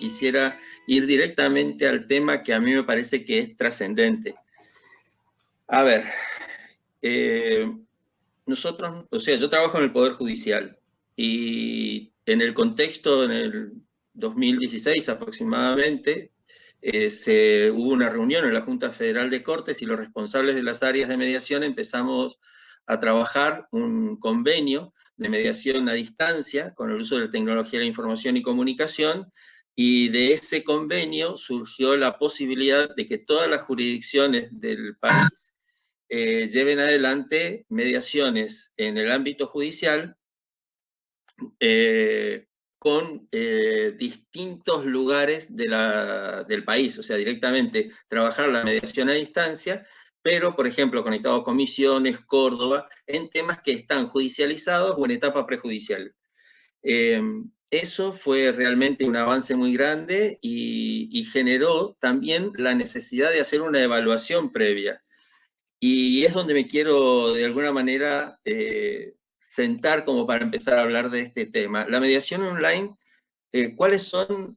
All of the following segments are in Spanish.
quisiera ir directamente al tema que a mí me parece que es trascendente. A ver, nosotros, o sea, yo trabajo en el Poder Judicial y en el contexto, en el 2016 aproximadamente, hubo una reunión en la Junta Federal de Cortes y los responsables de las áreas de mediación empezamos a trabajar un convenio de mediación a distancia con el uso de la tecnología de la información y comunicación, y de ese convenio surgió la posibilidad de que todas las jurisdicciones del país lleven adelante mediaciones en el ámbito judicial con distintos lugares del país, o sea, directamente trabajar la mediación a distancia, pero, por ejemplo, conectado con Misiones, Córdoba, en temas que están judicializados o en etapa prejudicial. Eso fue realmente un avance muy grande y generó también la necesidad de hacer una evaluación previa. Y es donde me quiero, de alguna manera, sentar como para empezar a hablar de este tema. La mediación online, ¿cuáles son?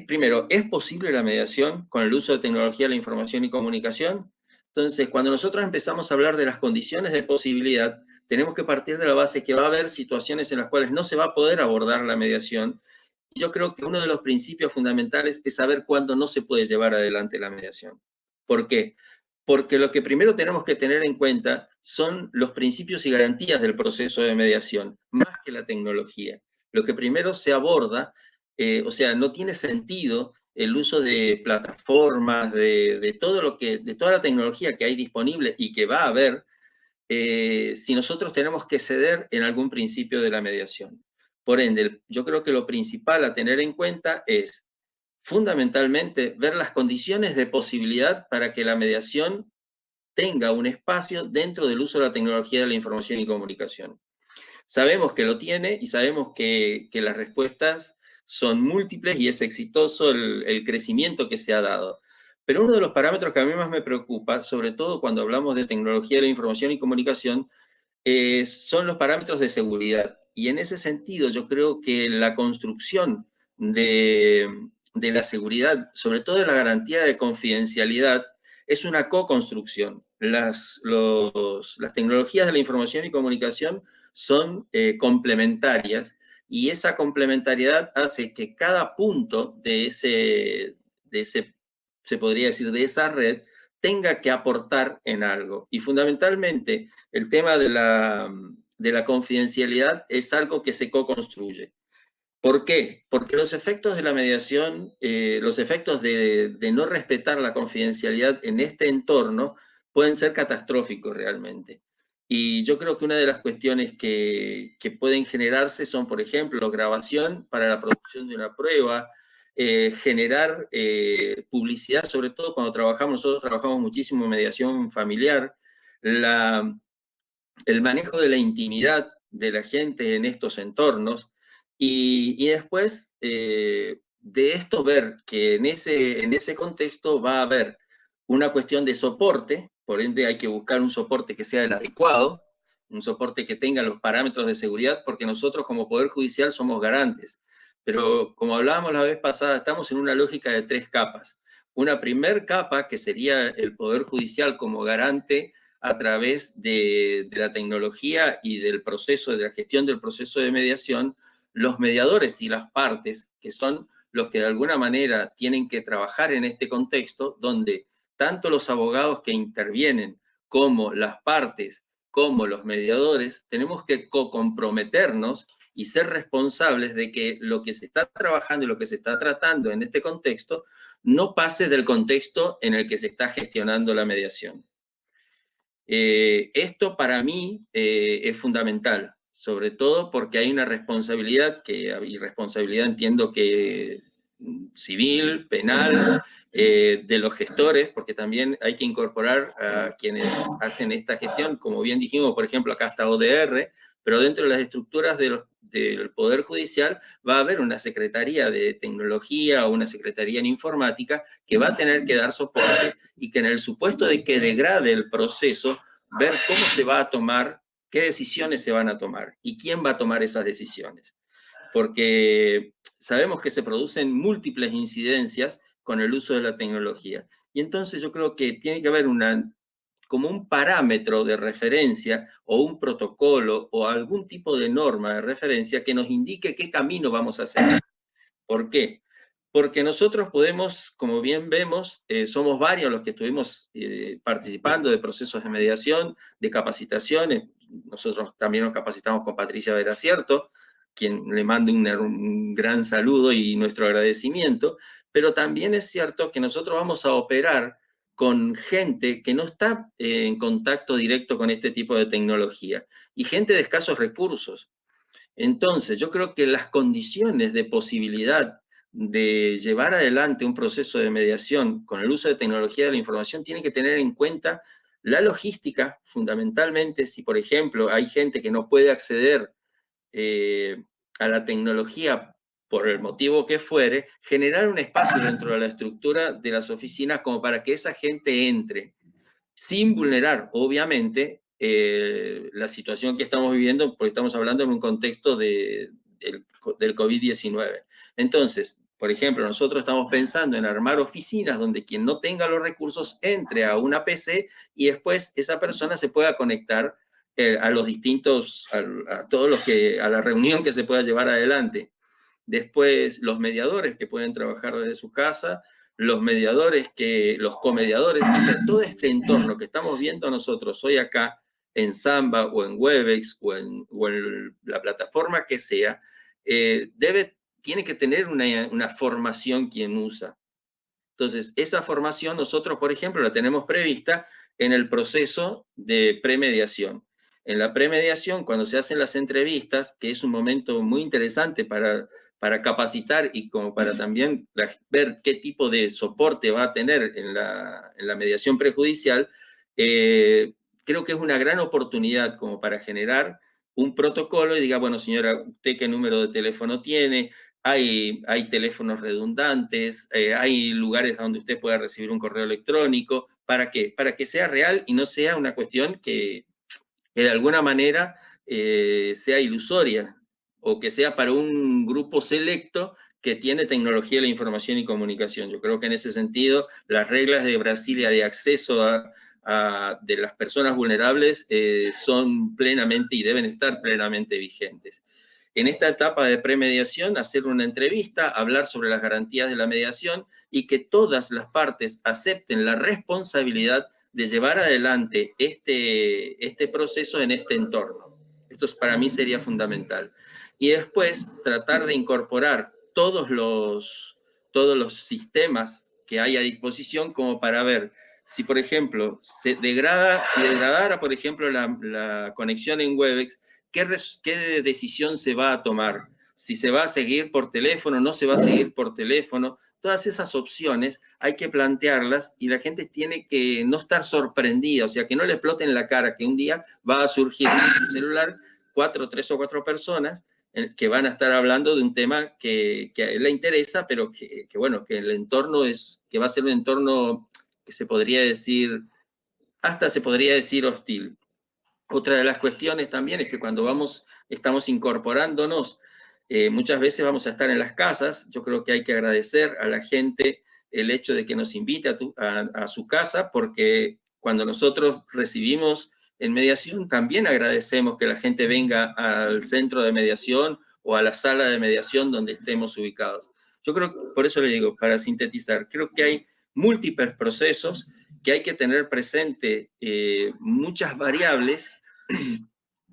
Primero, ¿es posible la mediación con el uso de tecnología de la información y comunicación? Entonces, cuando nosotros empezamos a hablar de las condiciones de posibilidad, tenemos que partir de la base que va a haber situaciones en las cuales no se va a poder abordar la mediación. Yo creo que uno de los principios fundamentales es saber cuándo no se puede llevar adelante la mediación. ¿Por qué? Porque lo que primero tenemos que tener en cuenta son los principios y garantías del proceso de mediación, más que la tecnología. Lo que primero se aborda, o sea, no tiene sentido el uso de plataformas, de toda la tecnología que hay disponible y que va a haber, si nosotros tenemos que ceder en algún principio de la mediación. Por ende, yo creo que lo principal a tener en cuenta es fundamentalmente ver las condiciones de posibilidad para que la mediación tenga un espacio dentro del uso de la tecnología de la información y comunicación. Sabemos que lo tiene y sabemos que las respuestas son múltiples y es exitoso el crecimiento que se ha dado. Pero uno de los parámetros que a mí más me preocupa, sobre todo cuando hablamos de tecnología de la información y comunicación, son los parámetros de seguridad. Y en ese sentido, yo creo que la construcción de la seguridad, sobre todo de la garantía de confidencialidad, es una co-construcción. Las tecnologías de la información y comunicación son complementarias y esa complementariedad hace que cada punto se podría decir, de esa red, tenga que aportar en algo. Y fundamentalmente, el tema de la confidencialidad es algo que se co-construye. ¿Por qué? Porque los efectos de la mediación, los efectos de no respetar la confidencialidad en este entorno pueden ser catastróficos realmente. Y yo creo que una de las cuestiones que pueden generarse son, por ejemplo, grabación para la producción de una prueba, generar publicidad, sobre todo cuando nosotros trabajamos muchísimo en mediación familiar, el manejo de la intimidad de la gente en estos entornos, y después de esto ver que en ese contexto va a haber una cuestión de soporte, por ende hay que buscar un soporte que sea el adecuado, un soporte que tenga los parámetros de seguridad, porque nosotros como Poder Judicial somos garantes. Pero como hablábamos la vez pasada, estamos en una lógica de 3 capas. Una primer capa, que sería el Poder Judicial como garante a través de la tecnología y del proceso, de la gestión del proceso de mediación, los mediadores y las partes, que son los que de alguna manera tienen que trabajar en este contexto, donde tanto los abogados que intervienen como las partes, como los mediadores, tenemos que comprometernos y ser responsables de que lo que se está trabajando y lo que se está tratando en este contexto no pase del contexto en el que se está gestionando la mediación. Esto para mí es fundamental, sobre todo porque hay una responsabilidad, y responsabilidad entiendo que civil, penal, de los gestores, porque también hay que incorporar a quienes hacen esta gestión, como bien dijimos, por ejemplo, acá está ODR, pero dentro de las estructuras del Poder Judicial va a haber una Secretaría de Tecnología o una Secretaría en Informática que va a tener que dar soporte y que en el supuesto de que degrade el proceso, ver cómo se va a tomar, qué decisiones se van a tomar y quién va a tomar esas decisiones. porque sabemos que se producen múltiples incidencias con el uso de la tecnología. Y entonces yo creo que tiene que haber como un parámetro de referencia o un protocolo o algún tipo de norma de referencia que nos indique qué camino vamos a seguir. ¿Por qué? Porque nosotros podemos, como bien vemos, somos varios los que estuvimos participando de procesos de mediación, de capacitaciones. Nosotros también nos capacitamos con Patricia Veracierto, quien le mando un gran saludo y nuestro agradecimiento, pero también es cierto que nosotros vamos a operar con gente que no está en contacto directo con este tipo de tecnología y gente de escasos recursos. Entonces, yo creo que las condiciones de posibilidad de llevar adelante un proceso de mediación con el uso de tecnología de la información tienen que tener en cuenta la logística, fundamentalmente, si por ejemplo hay gente que no puede acceder a la tecnología por el motivo que fuere, generar un espacio dentro de la estructura de las oficinas como para que esa gente entre sin vulnerar, obviamente, la situación que estamos viviendo, porque estamos hablando en un contexto del COVID-19. Entonces, por ejemplo, nosotros estamos pensando en armar oficinas donde quien no tenga los recursos entre a una PC y después esa persona se pueda conectar a los distintos, a todos los que, a la reunión que se pueda llevar adelante. Después, los mediadores que pueden trabajar desde su casa, los comediadores, o sea, todo este entorno que estamos viendo nosotros hoy acá en Samba o en Webex o en la plataforma que sea, tiene que tener una formación quien usa. Entonces, esa formación nosotros, por ejemplo, la tenemos prevista en el proceso de premediación. En la premediación, cuando se hacen las entrevistas, que es un momento muy interesante para capacitar y como para también ver qué tipo de soporte va a tener en la mediación prejudicial, creo que es una gran oportunidad como para generar un protocolo y diga, bueno, señora, ¿usted qué número de teléfono tiene? Hay teléfonos redundantes, hay lugares donde usted pueda recibir un correo electrónico. ¿Para qué? Para que sea real y no sea una cuestión que de alguna manera sea ilusoria o que sea para un grupo selecto que tiene tecnología de la información y comunicación. Yo creo que en ese sentido las reglas de Brasilia de acceso de las personas vulnerables son plenamente y deben estar plenamente vigentes. En esta etapa de premediación, hacer una entrevista, hablar sobre las garantías de la mediación y que todas las partes acepten la responsabilidad de llevar adelante este proceso en este entorno. Esto para mí sería fundamental. Y después tratar de incorporar todos los sistemas que hay a disposición como para ver si, por ejemplo, si degradara, por ejemplo, la conexión en Webex, ¿qué decisión se va a tomar? Si se va a seguir por teléfono, no se va a seguir por teléfono. Todas esas opciones hay que plantearlas y la gente tiene que no estar sorprendida, o sea, que no le explote en la cara que un día va a surgir en su celular tres o cuatro personas que van a estar hablando de un tema que a él le interesa, pero bueno, que el entorno que va a ser un entorno que hasta se podría decir hostil. Otra de las cuestiones también es que cuando estamos incorporándonos, muchas veces vamos a estar en las casas. Yo creo que hay que agradecer a la gente el hecho de que nos invite a su casa, porque cuando nosotros recibimos en mediación, también agradecemos que la gente venga al centro de mediación o a la sala de mediación donde estemos ubicados. Yo creo, por eso le digo, para sintetizar, creo que hay múltiples procesos que hay que tener presente muchas variables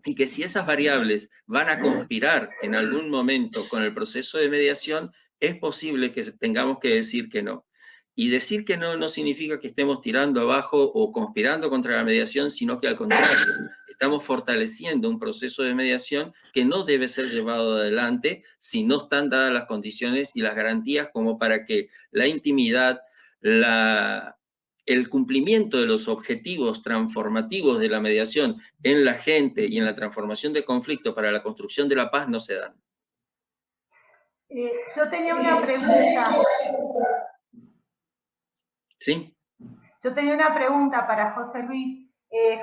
y que si esas variables van a conspirar en algún momento con el proceso de mediación, es posible que tengamos que decir que no. Y decir que no no significa que estemos tirando abajo o conspirando contra la mediación, sino que al contrario, estamos fortaleciendo un proceso de mediación que no debe ser llevado adelante si no están dadas las condiciones y las garantías como para que la intimidad, el cumplimiento de los objetivos transformativos de la mediación en la gente y en la transformación de conflicto para la construcción de la paz no se dan. Yo tenía una pregunta. ¿Sí? Yo tenía una pregunta para José Luis.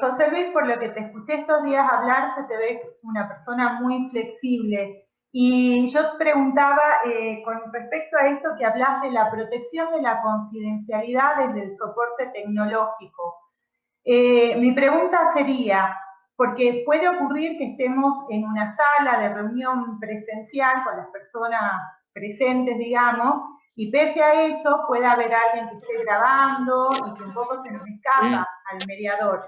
José Luis, por lo que te escuché estos días hablar, se te ve una persona muy flexible. Y yo preguntaba, con respecto a esto que hablas de la protección de la confidencialidad desde el soporte tecnológico. Mi pregunta sería, porque puede ocurrir que estemos en una sala de reunión presencial con las personas presentes, digamos, y pese a eso puede haber alguien que esté grabando y que un poco se nos escapa al mediador.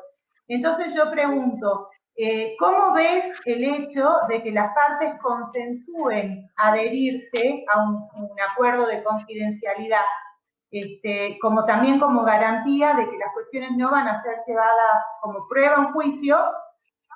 Entonces yo pregunto, ¿cómo ves el hecho de que las partes consensúen adherirse a un acuerdo de confidencialidad? Como también como garantía de que las cuestiones no van a ser llevadas como prueba en juicio,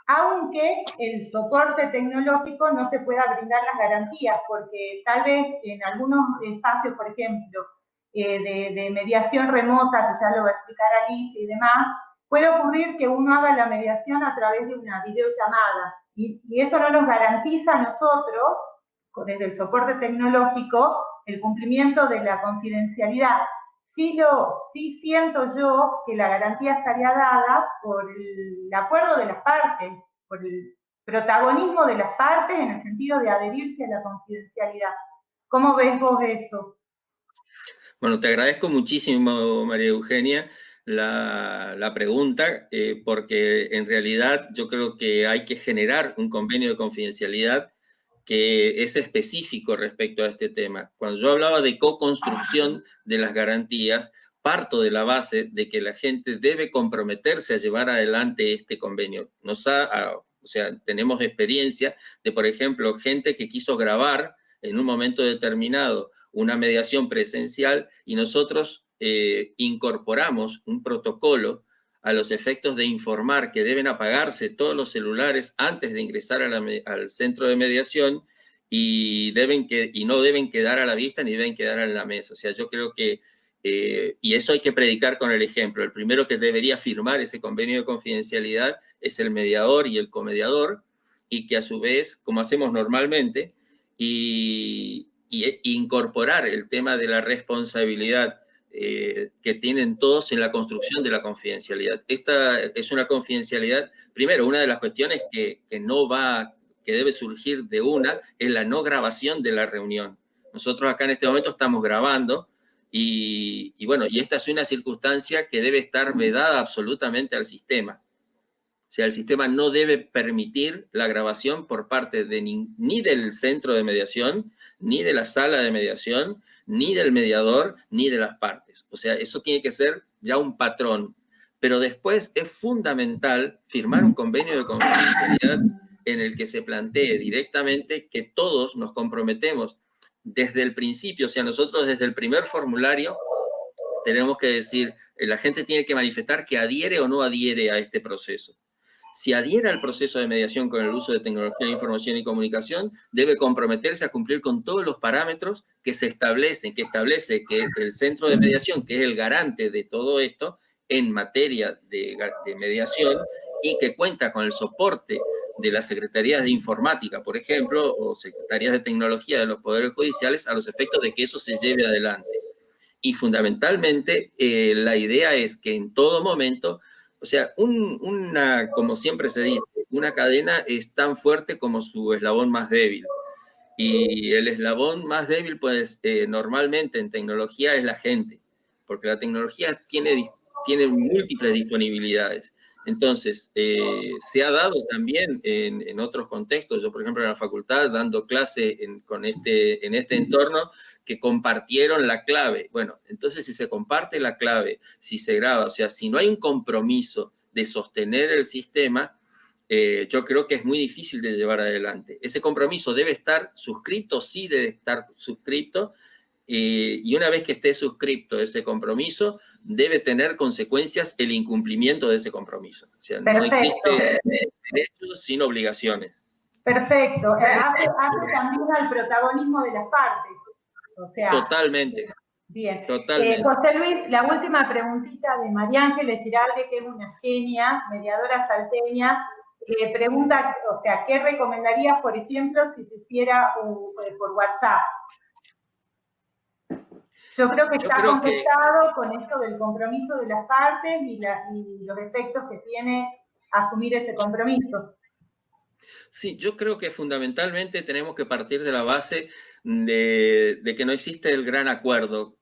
aunque el soporte tecnológico no se pueda brindar las garantías, porque tal vez en algunos espacios, por ejemplo, de mediación remota, que ya lo va a explicar Alicia y demás, puede ocurrir que uno haga la mediación a través de una videollamada, y eso no nos garantiza a nosotros, desde el soporte tecnológico, el cumplimiento de la confidencialidad. Sí siento yo que la garantía estaría dada por el acuerdo de las partes, por el protagonismo de las partes en el sentido de adherirse a la confidencialidad. ¿Cómo ves vos eso? Bueno, te agradezco muchísimo, María Eugenia, la pregunta, porque en realidad yo creo que hay que generar un convenio de confidencialidad que es específico respecto a este tema. Cuando yo hablaba de co-construcción de las garantías, parto de la base de que la gente debe comprometerse a llevar adelante este convenio. O sea, tenemos experiencia de, por ejemplo, gente que quiso grabar en un momento determinado una mediación presencial y nosotros incorporamos un protocolo a los efectos de informar que deben apagarse todos los celulares antes de ingresar al centro de mediación y no deben quedar a la vista ni deben quedar en la mesa. O sea, yo creo que, y eso hay que predicar con el ejemplo. El primero que debería firmar ese convenio de confidencialidad es el mediador y el comediador, y que a su vez, como hacemos normalmente, y incorporar el tema de la responsabilidad que tienen todos en la construcción de la confidencialidad. Esta es una confidencialidad, primero, una de las cuestiones que debe surgir de una, es la no grabación de la reunión. Nosotros acá en este momento estamos grabando y bueno, y esta es una circunstancia que debe estar vedada absolutamente al sistema. O sea, el sistema no debe permitir la grabación por parte de ni del centro de mediación, ni de la sala de mediación, ni del mediador, ni de las partes. O sea, eso tiene que ser ya un patrón. Pero después es fundamental firmar un convenio de confidencialidad en el que se plantee directamente que todos nos comprometemos desde el principio. O sea, nosotros desde el primer formulario tenemos que decir, la gente tiene que manifestar que adhiere o no adhiere a este proceso. Si adhiere al proceso de mediación con el uso de tecnología de información y comunicación, debe comprometerse a cumplir con todos los parámetros que se establecen, que establece que el centro de mediación, que es el garante de todo esto en materia de mediación y que cuenta con el soporte de las secretarías de informática, por ejemplo, o secretarías de tecnología de los poderes judiciales, a los efectos de que eso se lleve adelante. Y fundamentalmente, la idea es que en todo momento, o sea, como siempre se dice, una cadena es tan fuerte como su eslabón más débil. Y el eslabón más débil, pues, normalmente en tecnología es la gente, porque la tecnología tiene múltiples disponibilidades. Entonces, se ha dado también en otros contextos, yo por ejemplo en la facultad dando clase en este entorno, que compartieron la clave. Bueno, entonces si se comparte la clave, si se graba, o sea, si no hay un compromiso de sostener el sistema, yo creo que es muy difícil de llevar adelante. Ese compromiso debe estar suscrito, sí debe estar suscrito, y una vez que esté suscrito ese compromiso, debe tener consecuencias el incumplimiento de ese compromiso. O sea, no existe derechos sin obligaciones. Perfecto. Hace también al protagonismo de las partes. O sea, totalmente. Bien. Totalmente. José Luis, la última preguntita de María Ángeles Giralde, que es una genia, mediadora salteña, pregunta, o sea, ¿qué recomendarías, por ejemplo, si se hiciera por WhatsApp? Yo creo que está contestado con esto del compromiso de las partes y los efectos que tiene asumir ese compromiso. Sí, yo creo que fundamentalmente tenemos que partir de la base de que no existe el gran acuerdo.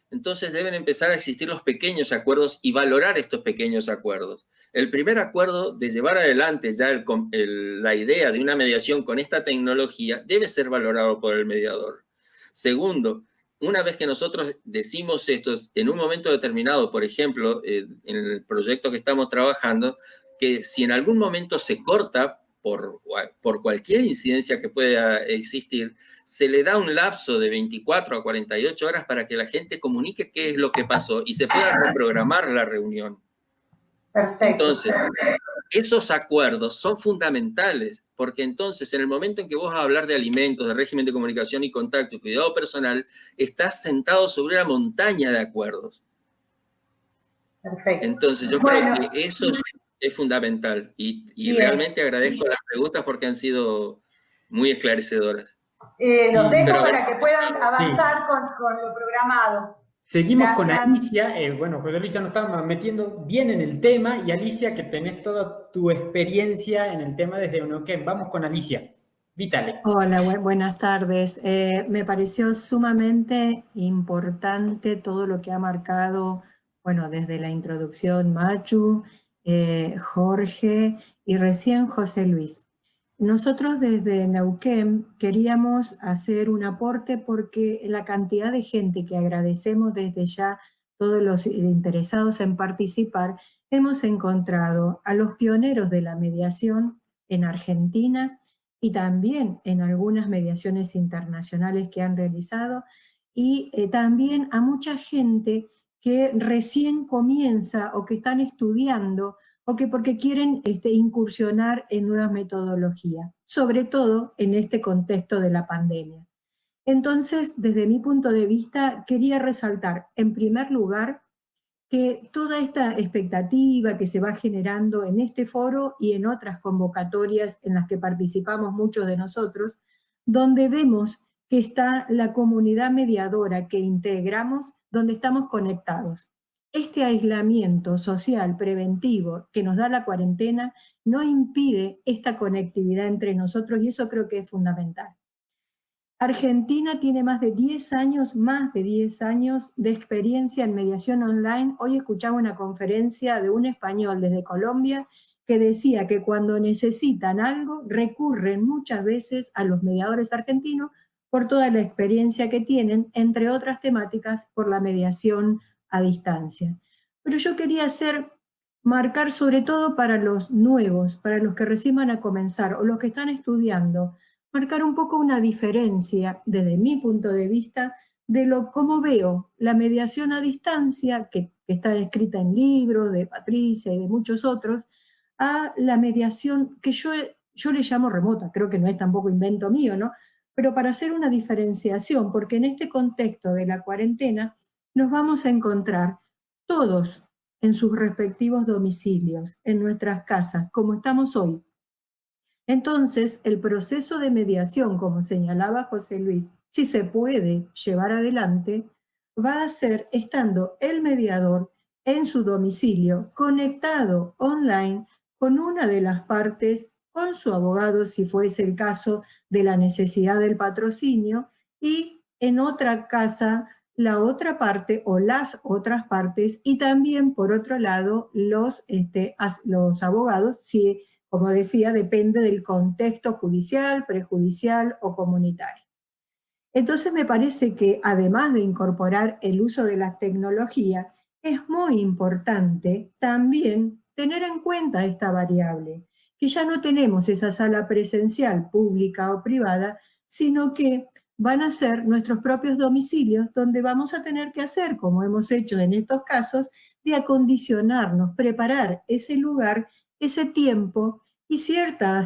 Entonces deben empezar a existir los pequeños acuerdos y valorar estos pequeños acuerdos. El primer acuerdo de llevar adelante ya la idea de una mediación con esta tecnología debe ser valorado por el mediador. Segundo, una vez que nosotros decimos esto en un momento determinado, por ejemplo, en el proyecto que estamos trabajando, que si en algún momento se corta por cualquier incidencia que pueda existir, se le da un lapso de 24 a 48 horas para que la gente comunique qué es lo que pasó y se pueda reprogramar la reunión. Perfecto. Entonces, esos acuerdos son fundamentales, porque entonces en el momento en que vos vas a hablar de alimentos, de régimen de comunicación y contacto y cuidado personal, estás sentado sobre una montaña de acuerdos. Perfecto. Entonces, yo creo que eso es fundamental y realmente agradezco las preguntas porque han sido muy esclarecedoras. Los dejo para que puedan avanzar sí. con lo programado. Seguimos Gracias. con Alicia. Bueno, José Luis ya nos estamos metiendo bien en el tema, y Alicia, que tenés toda tu experiencia en el tema desde Neuquén. Vamos con Alicia. Vítale. Hola, buenas tardes. Me pareció sumamente importante todo lo que ha marcado, bueno, desde la introducción Machu, Jorge y recién José Luis. Nosotros desde Neuquén queríamos hacer un aporte porque la cantidad de gente que agradecemos desde ya, todos los interesados en participar, hemos encontrado a los pioneros de la mediación en Argentina y también en algunas mediaciones internacionales que han realizado, y también a mucha gente que recién comienza o que están estudiando o que porque quieren incursionar en nuevas metodologías, sobre todo en este contexto de la pandemia. Entonces, desde mi punto de vista, quería resaltar, en primer lugar, que toda esta expectativa que se va generando en este foro y en otras convocatorias en las que participamos muchos de nosotros, donde vemos que está la comunidad mediadora que integramos, donde estamos conectados. Este aislamiento social preventivo que nos da la cuarentena no impide esta conectividad entre nosotros, y eso creo que es fundamental. Argentina tiene más de 10 años de experiencia en mediación online. Hoy escuchaba una conferencia de un español desde Colombia que decía que cuando necesitan algo recurren muchas veces a los mediadores argentinos por toda la experiencia que tienen, entre otras temáticas, por la mediación a distancia. Pero yo quería marcar sobre todo para los nuevos, para los que recién van a comenzar o los que están estudiando, marcar un poco una diferencia desde mi punto de vista de cómo veo la mediación a distancia, que está escrita en libros de Patricia y de muchos otros, a la mediación que yo le llamo remota. Creo que no es tampoco invento mío, ¿no? Pero para hacer una diferenciación, porque en este contexto de la cuarentena nos vamos a encontrar todos en sus respectivos domicilios, en nuestras casas, como estamos hoy. Entonces, el proceso de mediación, como señalaba José Luis, si se puede llevar adelante, va a ser estando el mediador en su domicilio, conectado online con una de las partes, con su abogado, si fuese el caso de la necesidad del patrocinio, y en otra casa la otra parte o las otras partes, y también, por otro lado, los abogados, si, como decía, depende del contexto judicial, prejudicial o comunitario. Entonces me parece que además de incorporar el uso de la tecnología, es muy importante también tener en cuenta esta variable, que ya no tenemos esa sala presencial, pública o privada, sino que van a ser nuestros propios domicilios donde vamos a tener que hacer, como hemos hecho en estos casos, de acondicionarnos, preparar ese lugar, ese tiempo y cierta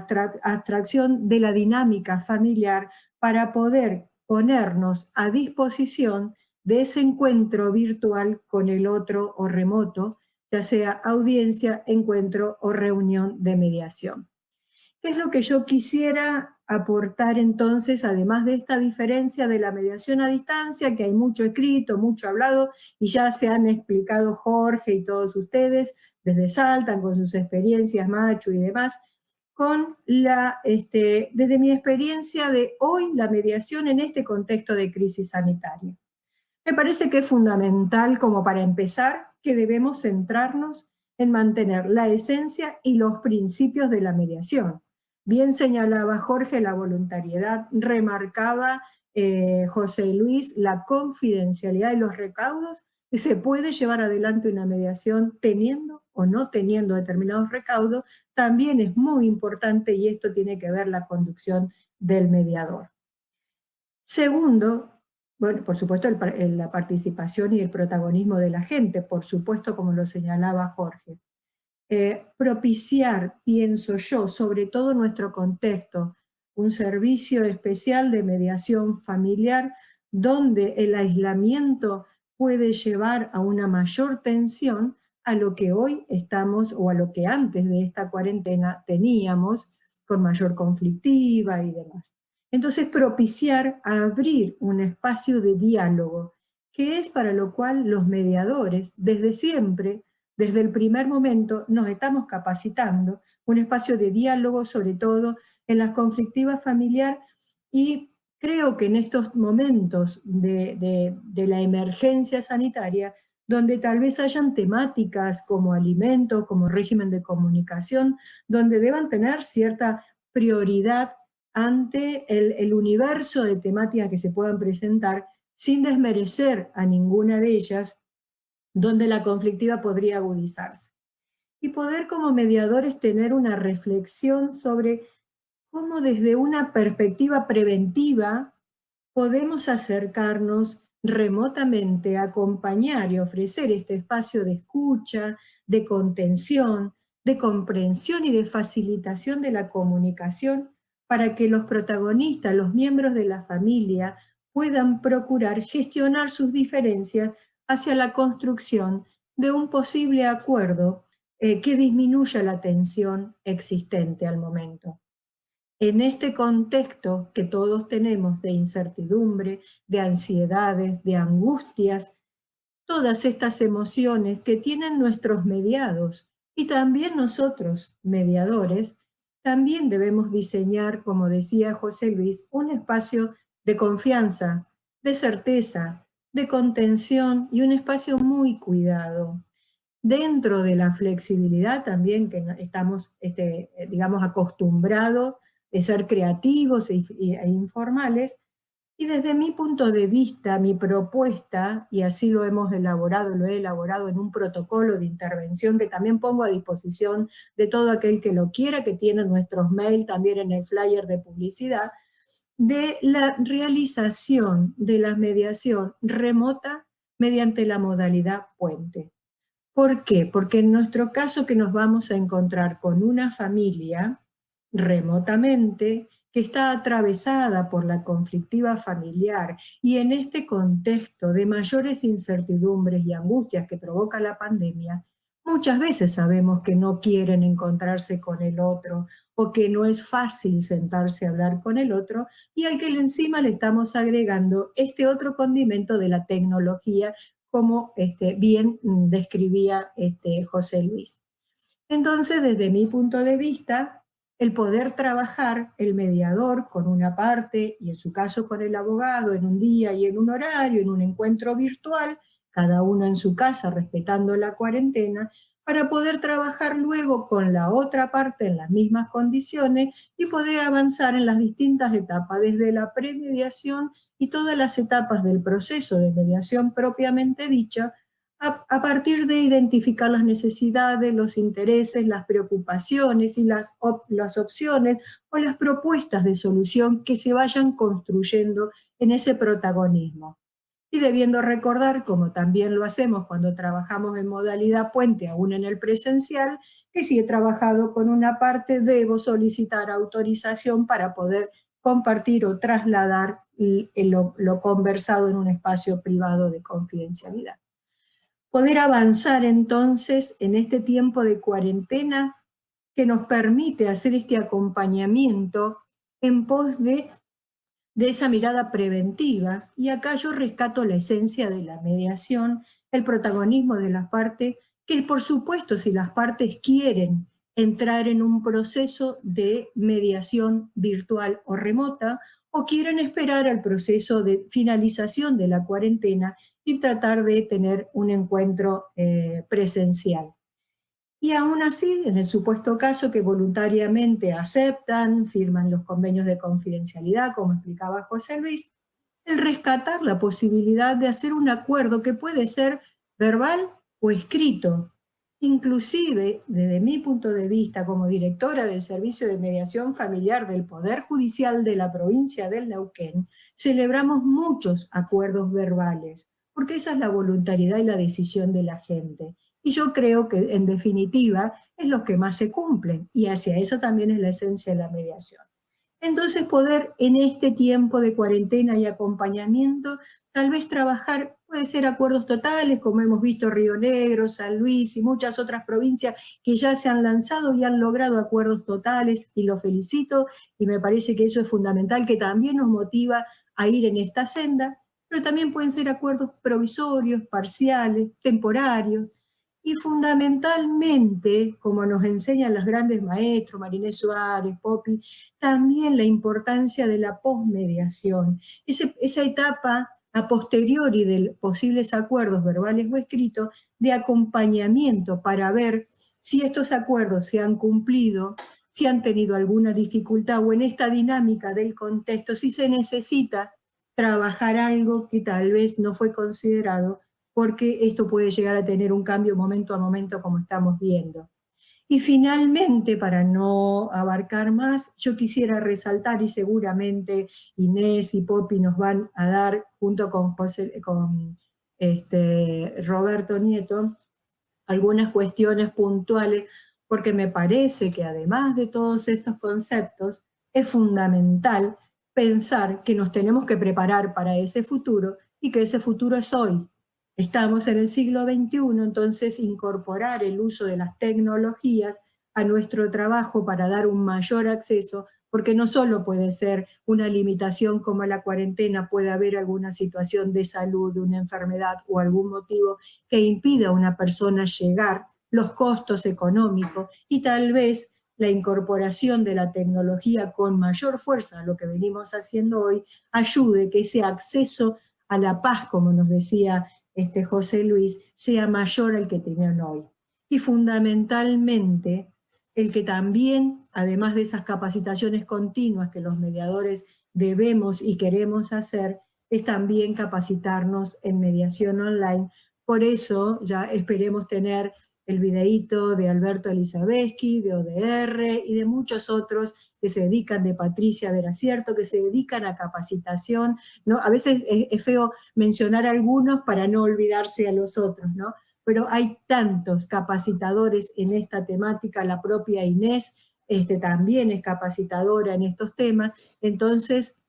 abstracción de la dinámica familiar para poder ponernos a disposición de ese encuentro virtual con el otro o remoto, ya sea audiencia, encuentro o reunión de mediación. ¿Qué es lo que yo quisiera aportar entonces, además de esta diferencia de la mediación a distancia, que hay mucho escrito, mucho hablado, y ya se han explicado Jorge y todos ustedes, desde Salta, con sus experiencias, Machu y demás? con desde mi experiencia de hoy, la mediación en este contexto de crisis sanitaria. Me parece que es fundamental, como para empezar, que debemos centrarnos en mantener la esencia y los principios de la mediación. Bien señalaba Jorge la voluntariedad, remarcaba José Luis la confidencialidad de los recaudos, que se puede llevar adelante una mediación teniendo o no teniendo determinados recaudos, también es muy importante y esto tiene que ver la conducción del mediador. Segundo, bueno, por supuesto la participación y el protagonismo de la gente, por supuesto como lo señalaba Jorge. Propiciar, pienso yo, sobre todo en nuestro contexto, un servicio especial de mediación familiar donde el aislamiento puede llevar a una mayor tensión a lo que hoy estamos, o a lo que antes de esta cuarentena teníamos, con mayor conflictiva y demás. Entonces propiciar, abrir un espacio de diálogo, que es para lo cual los mediadores, desde siempre, desde el primer momento, nos estamos capacitando, un espacio de diálogo, sobre todo en la conflictiva familiar, y creo que en estos momentos de la emergencia sanitaria, donde tal vez hayan temáticas como alimentos, como régimen de comunicación, donde deban tener cierta prioridad ante el universo de temáticas que se puedan presentar, sin desmerecer a ninguna de ellas, donde la conflictiva podría agudizarse. Y poder como mediadores tener una reflexión sobre cómo desde una perspectiva preventiva podemos acercarnos remotamente, acompañar y ofrecer este espacio de escucha, de contención, de comprensión y de facilitación de la comunicación para que los protagonistas, los miembros de la familia, puedan procurar gestionar sus diferencias hacia la construcción de un posible acuerdo que disminuya la tensión existente al momento. En este contexto que todos tenemos de incertidumbre, de ansiedades, de angustias, todas estas emociones que tienen nuestros mediados y también nosotros, mediadores, también debemos diseñar, como decía José Luis, un espacio de confianza, de certeza, de contención y un espacio muy cuidado. Dentro de la flexibilidad también que estamos, digamos, acostumbrados de ser creativos e informales, y desde mi punto de vista, mi propuesta, y así lo he elaborado en un protocolo de intervención que también pongo a disposición de todo aquel que lo quiera, que tiene nuestros mails también en el flyer de publicidad, de la realización de la mediación remota mediante la modalidad puente. ¿Por qué? Porque en nuestro caso que nos vamos a encontrar con una familia remotamente que está atravesada por la conflictiva familiar y en este contexto de mayores incertidumbres y angustias que provoca la pandemia, muchas veces sabemos que no quieren encontrarse con el otro o que no es fácil sentarse a hablar con el otro y al que encima le estamos agregando este otro condimento de la tecnología como bien describía José Luis. Entonces, desde mi punto de vista, el poder trabajar el mediador con una parte, y en su caso con el abogado, en un día y en un horario, en un encuentro virtual, cada uno en su casa respetando la cuarentena, para poder trabajar luego con la otra parte en las mismas condiciones y poder avanzar en las distintas etapas, desde la premediación y todas las etapas del proceso de mediación propiamente dicha, a partir de identificar las necesidades, los intereses, las preocupaciones y las opciones o las propuestas de solución que se vayan construyendo en ese protagonismo. Y debiendo recordar, como también lo hacemos cuando trabajamos en modalidad puente, aún en el presencial, que si he trabajado con una parte, debo solicitar autorización para poder compartir o trasladar lo conversado en un espacio privado de confidencialidad. Poder avanzar entonces en este tiempo de cuarentena que nos permite hacer este acompañamiento en pos de esa mirada preventiva, y acá yo rescato la esencia de la mediación, el protagonismo de las partes, que por supuesto si las partes quieren entrar en un proceso de mediación virtual o remota, o quieren esperar al proceso de finalización de la cuarentena y tratar de tener un encuentro presencial. Y aún así, en el supuesto caso que voluntariamente aceptan, firman los convenios de confidencialidad, como explicaba José Luis, el rescatar la posibilidad de hacer un acuerdo que puede ser verbal o escrito. Inclusive, desde mi punto de vista como directora del Servicio de Mediación Familiar del Poder Judicial de la provincia del Neuquén, celebramos muchos acuerdos verbales, porque esa es la voluntariedad y la decisión de la gente. Y yo creo que, en definitiva, es lo que más se cumplen, y hacia eso también es la esencia de la mediación. Entonces, poder en este tiempo de cuarentena y acompañamiento, tal vez trabajar, puede ser acuerdos totales, como hemos visto Río Negro, San Luis y muchas otras provincias que ya se han lanzado y han logrado acuerdos totales, y los felicito, y me parece que eso es fundamental, que también nos motiva a ir en esta senda, pero también pueden ser acuerdos provisorios, parciales, temporarios, y fundamentalmente, como nos enseñan los grandes maestros, Marinés Suárez, Popi, también la importancia de la posmediación, esa etapa a posteriori de posibles acuerdos verbales o escritos de acompañamiento para ver si estos acuerdos se han cumplido, si han tenido alguna dificultad o en esta dinámica del contexto, si se necesita trabajar algo que tal vez no fue considerado, porque esto puede llegar a tener un cambio momento a momento como estamos viendo. Y finalmente, para no abarcar más, yo quisiera resaltar, y seguramente Inés y Popi nos van a dar, junto con Roberto Nieto, algunas cuestiones puntuales, porque me parece que además de todos estos conceptos, es fundamental pensar que nos tenemos que preparar para ese futuro y que ese futuro es hoy. Estamos en el siglo XXI, entonces incorporar el uso de las tecnologías a nuestro trabajo para dar un mayor acceso, porque no solo puede ser una limitación como la cuarentena, puede haber alguna situación de salud, una enfermedad o algún motivo que impida a una persona llegar, los costos económicos y tal vez la incorporación de la tecnología con mayor fuerza a lo que venimos haciendo hoy, ayude que ese acceso a la paz, como nos decía José Luis, sea mayor al que tenían hoy. Y fundamentalmente, el que también, además de esas capacitaciones continuas que los mediadores debemos y queremos hacer, es también capacitarnos en mediación online. Por eso ya esperemos tener el videíto de Alberto Elizabeski, de ODR y de muchos otros que se dedican, de Patricia Veracierto, que se dedican a capacitación, ¿no? A veces es feo mencionar a algunos para no olvidarse a los otros, ¿no? Pero hay tantos capacitadores en esta temática, la propia Inés también es capacitadora en estos temas, entonces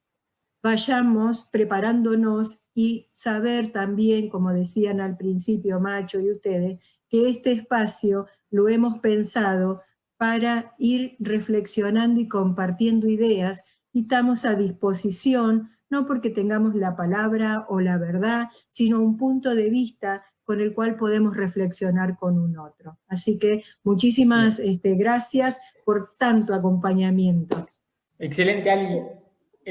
vayamos preparándonos y saber también, como decían al principio Macho y ustedes, que este espacio lo hemos pensado para ir reflexionando y compartiendo ideas, y estamos a disposición, no porque tengamos la palabra o la verdad, sino un punto de vista con el cual podemos reflexionar con un otro. Así que muchísimas gracias por tanto acompañamiento. Excelente, Ali.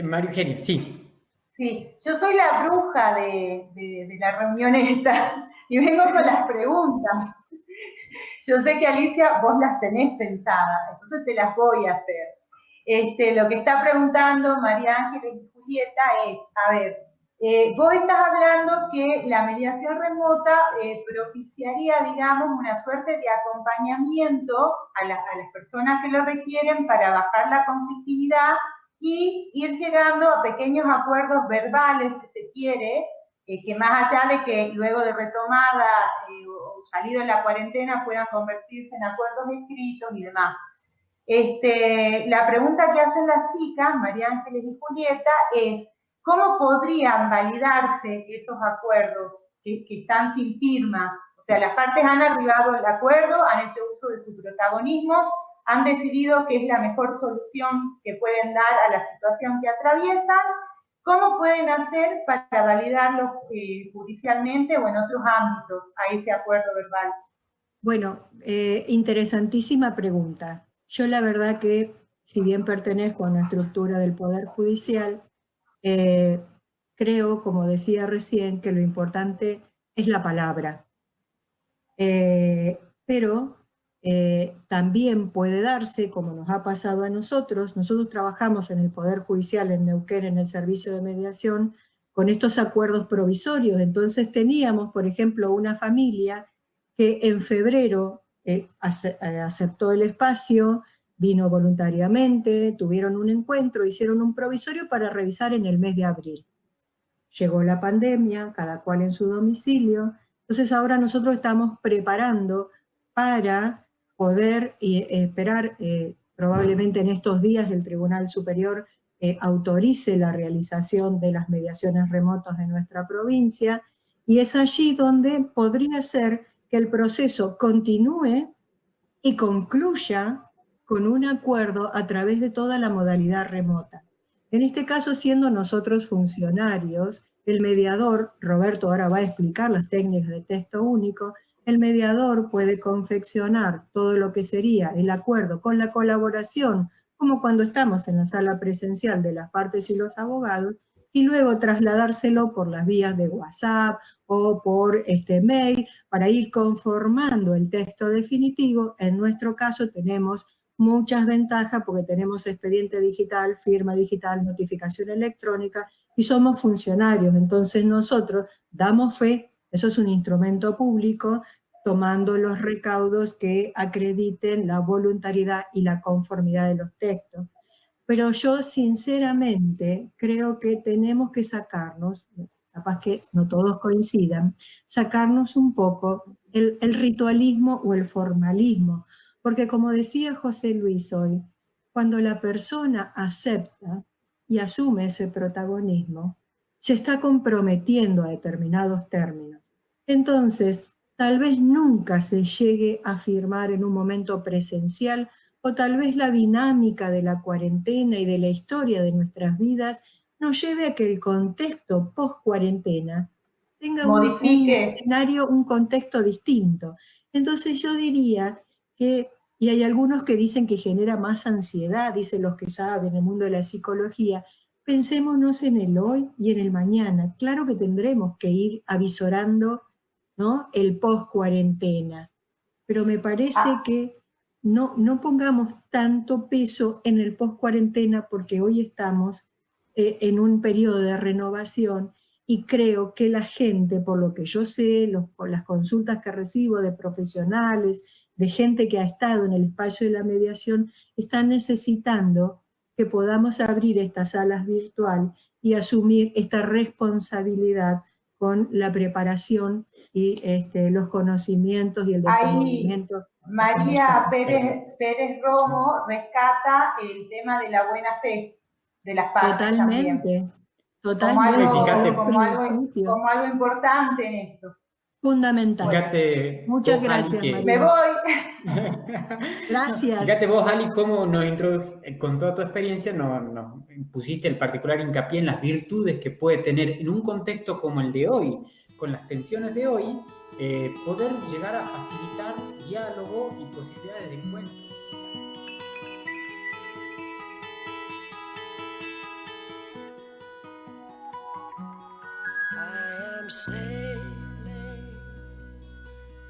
María Eugenia, sí. Sí, yo soy la bruja de la reunión esta y vengo con las preguntas. Yo sé que, Alicia, vos las tenés pensadas, entonces te las voy a hacer. Lo que está preguntando María Ángeles y Julieta es, a ver, vos estás hablando que la mediación remota propiciaría, digamos, una suerte de acompañamiento a las personas que lo requieren para bajar la conflictividad y ir llegando a pequeños acuerdos verbales, si se quiere, que más allá de que luego de retomada o salido de la cuarentena puedan convertirse en acuerdos escritos y demás. La pregunta que hacen las chicas, María Ángeles y Julieta, es ¿cómo podrían validarse esos acuerdos que están sin firma? O sea, las partes han arribado al acuerdo, han hecho uso de su protagonismo, han decidido que es la mejor solución que pueden dar a la situación que atraviesan. ¿Cómo pueden hacer para validarlo judicialmente o en otros ámbitos a ese acuerdo verbal? Bueno, interesantísima pregunta. Yo la verdad que, si bien pertenezco a una estructura del Poder Judicial, eh, creo, como decía recién, que lo importante es la palabra. Pero también puede darse, como nos ha pasado a nosotros trabajamos en el Poder Judicial en Neuquén, en el servicio de mediación, con estos acuerdos provisorios. Entonces teníamos, por ejemplo, una familia que en febrero aceptó el espacio, vino voluntariamente, tuvieron un encuentro, hicieron un provisorio para revisar en el mes de abril. Llegó la pandemia, cada cual en su domicilio, entonces ahora nosotros estamos preparando para poder esperar, probablemente en estos días el Tribunal Superior autorice la realización de las mediaciones remotas en nuestra provincia, y es allí donde podría ser que el proceso continúe y concluya con un acuerdo a través de toda la modalidad remota. En este caso, siendo nosotros funcionarios, el mediador, Roberto ahora va a explicar las técnicas de texto único, el mediador puede confeccionar todo lo que sería el acuerdo con la colaboración, como cuando estamos en la sala presencial de las partes y los abogados, y luego trasladárselo por las vías de WhatsApp o por mail, para ir conformando el texto definitivo. En nuestro caso tenemos muchas ventajas porque tenemos expediente digital, firma digital, notificación electrónica y somos funcionarios. Entonces nosotros damos fe, eso es un instrumento público, tomando los recaudos que acrediten la voluntariedad y la conformidad de los textos. Pero yo sinceramente creo que tenemos que sacarnos, capaz que no todos coincidan, sacarnos un poco el ritualismo o el formalismo, porque como decía José Luis hoy, cuando la persona acepta y asume ese protagonismo, se está comprometiendo a determinados términos. Entonces, tal vez nunca se llegue a firmar en un momento presencial, o tal vez la dinámica de la cuarentena y de la historia de nuestras vidas nos lleve a que el contexto post-cuarentena tenga un escenario, un contexto distinto. Entonces yo diría que, y hay algunos que dicen que genera más ansiedad, dicen los que saben en el mundo de la psicología, pensémonos en el hoy y en el mañana. Claro que tendremos que ir avisorando, ¿no?, el post-cuarentena, pero me parece que no pongamos tanto peso en el post-cuarentena, porque hoy estamos en un periodo de renovación y creo que la gente, por lo que yo sé, por las consultas que recibo de profesionales, de gente que ha estado en el espacio de la mediación, están necesitando que podamos abrir estas salas virtuales y asumir esta responsabilidad con la preparación y los conocimientos y el desenvolvimiento. María Pérez Romo rescata el tema de la buena fe de las partes también. Totalmente. Como algo importante en esto. Fundamental. Fíjate, muchas gracias, María. Me voy. Gracias. Fíjate vos, Ali, cómo nos con toda tu experiencia nos pusiste el particular hincapié en las virtudes que puede tener en un contexto como el de hoy, con las tensiones de hoy, poder llegar a facilitar diálogo y posibilidades de encuentro.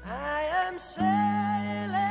I am sailing